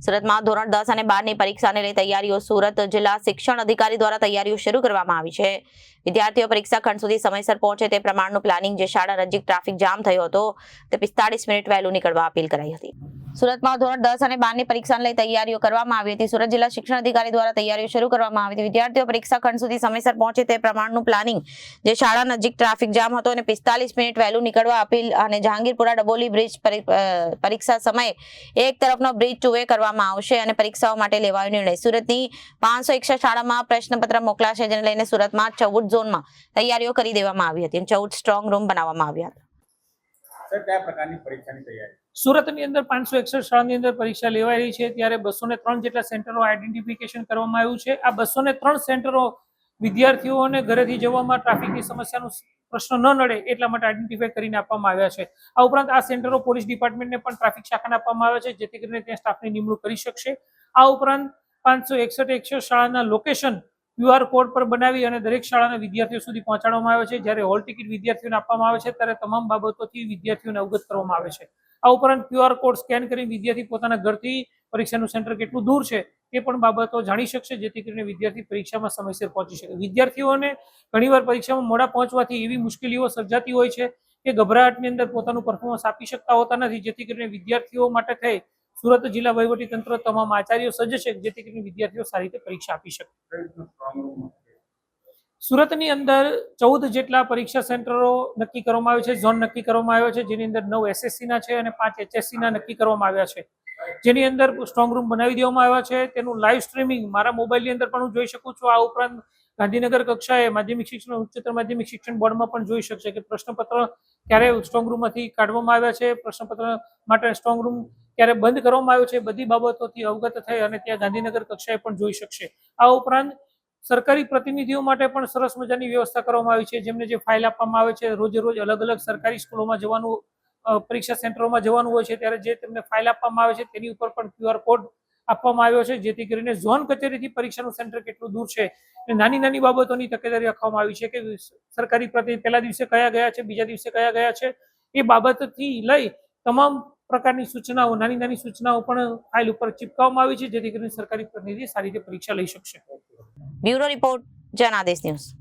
સુરતમાં ધોરણ 10 અને 12 ની પરીક્ષાને લઈ તૈયારીઓ સુરત જિલ્લા શિક્ષણ અધિકારી દ્વારા તૈયારીઓ શરૂ કરવામાં આવી છે। વિદ્યાર્થીઓ પરીક્ષા ખંડ સુધી સમયસર પહોંચે તે પ્રમાણનું પ્લાનિંગ જે શાળા નજીક ટ્રાફિક જામ થયો હતો તે 45 મિનિટ વહેલું નીકળવા અપીલ કરાઈ હતી। સુરતમાં ધોરણ 10 અને 12 ની પરીક્ષાને લઈ તૈયારીઓ કરવામાં આવી હતી। સુરત જિલ્લા શિક્ષણ અધિકારી દ્વારા તૈયારીઓ શરૂ કરવામાં આવી હતી। વિદ્યાર્થીઓ પરીક્ષા ખંડ સુધી સમયસર પહોંચે તે પ્રમાણનું પ્લાનિંગ જે શાળા નજીક ટ્રાફિક જામ હતો અને 45 મિનિટ વહેલું નીકળવા અપીલ અને જહાંગીરપુરા ડબોલી બ્રિજ પરીક્ષા સમયે એક તરફનો બ્રિજ ટુ વે કરવામાં આવશે અને પરીક્ષાઓ માટે લેવાયો નિર્ણય। સુરતની 561 શાળામાં પ્રશ્નપત્ર મોકલાશે જેને લઈને સુરતમાં 14 ઝોનમાં તૈયારીઓ કરી દેવામાં આવી હતી અને 14 સ્ટ્રોંગ રૂમ બનાવવામાં આવ્યા હતા। સર કયા પ્રકારની પરીક્ષાની તૈયારી? સુરતની અંદર 561 શાળાની અંદર પરીક્ષા લેવાઈ રહી છે ત્યારે 203 જેટલા સેન્ટરો આઈડેન્ટિફિકેશન કરવામાં આવ્યું છે। આ 203 સેન્ટરો વિદ્યાર્થીઓને ઘરેથી જવામાં ટ્રાફિકની સમસ્યાનો પ્રશ્ન ન નડે એટલા માટે આઈડેન્ટિફાઈ કરીને આપવામાં આવ્યા છે। આ ઉપરાંત આ સેન્ટરો પોલીસ ડિપાર્ટમેન્ટને પણ ટ્રાફિક શાખાને આપવામાં આવ્યા છે જેથી કરીને ત્યાં સ્ટાફની નિમણૂક કરી શકશે। આ ઉપરાંત 561 શાળાના લોકેશન QR કોડ પર બનાવી અને દરેક શાળાના વિદ્યાર્થીઓ સુધી પહોંચાડવામાં આવે છે। જ્યારે હોલ ટિકિટ વિદ્યાર્થીઓને આપવામાં આવે છે ત્યારે તમામ બાબતોથી વિદ્યાર્થીઓને અવગત કરવામાં આવે છે। આ ઉપરાંત QR કોડ સ્કેન કરી વિદ્યાર્થી પોતાના ઘરથી પરીક્ષાનું સેન્ટર કેટલું દૂર છે તે પણ બાબતો જાણી શકશે જેથી કરીને વિદ્યાર્થી પરીક્ષામાં સમયસર પહોંચી શકે। વિદ્યાર્થીઓને ઘણીવાર પરીક્ષામાં મોડા પહોંચવાથી એવી મુશ્કેલીઓ સર્જાતી હોય છે કે ગભરાટની અંદર પોતાનું પરફોર્મન્સ આપી શકતા હોતા નથી જેથી કરીને વિદ્યાર્થીઓ માટે થઈ સુરત જિલ્લા વહીવટી તંત્ર તમામ આચાર્યો સજ્જ છે જેથી કરીને વિદ્યાર્થીઓ સારી રીતે પરીક્ષા આપી શકે। સુરતની અંદર 14 જેટલા પરીક્ષા સેન્ટરો નક્કી કરવામાં આવ્યા છે, ઝોન નક્કી કરવામાં આવ્યો છે જેની અંદર 9 SSC ના છે અને 5 HSC ના નક્કી કરવામાં આવ્યા છે જેની અંદર સ્ટ્રોંગ રૂમ બનાવી દેવામાં આવ્યા છે। તેનું લાઈવ સ્ટ્રીમિંગ મારા મોબાઈલની અંદર પણ હું જોઈ શકું છું। આ ઉપરાંત ગાંધીનગર કક્ષાએ માધ્યમિક શિક્ષણ ઉચ્ચતર માધ્યમિક શિક્ષણ બોર્ડમાં પણ જોઈ શકશે કે પ્રશ્નપત્ર ક્યારે સ્ટ્રોંગ રૂમમાંથી કાઢવામાં આવ્યા છે, પ્રશ્નપત્ર માટે સ્ટ્રોંગ રૂમ ક્યારે બંધ કરવામાં આવ્યો છે, બધી બાબતોથી અવગત થઈ અને ત્યાં ગાંધીનગર કક્ષાએ પણ જોઈ શકશે। આ ઉપરાંત સરકારી પ્રતિનિધિઓ માટે પણ સરસ મજાની વ્યવસ્થા કરવામાં આવી છે જેમને જે ફાઇલ આપવામાં આવે છે રોજે રોજ અલગ અલગ સરકારી સ્કૂલોમાં જવાનું પરીક્ષા સેન્ટરોમાં જવાનું હોય છે ત્યારે જે તેમને ફાઇલ આપવામાં આવે છે તેની ઉપર પણ QR કોડ આપવામાં આવ્યો છે જેથી કરીને ઝોન કચેરીથી પરીક્ષાનું સેન્ટર કેટલું દૂર છે એ નાની નાની બાબતોની તકેદારી રાખવામાં આવી છે કે સરકારી પ્રતિનિધિ પહેલા દિવસે કયા ગયા છે, બીજા દિવસે કયા ગયા છે એ બાબતથી લઈ તમામ પ્રકારની સૂચનાઓ નાની નાની સૂચનાઓ પણ ફાઇલ ઉપર ચિપકાવવામાં આવી છે જેથી કરીને સરકારી પ્રતિનિધિ સારી રીતે પરીક્ષા લઈ શકશે। Bureau report Janadesh news.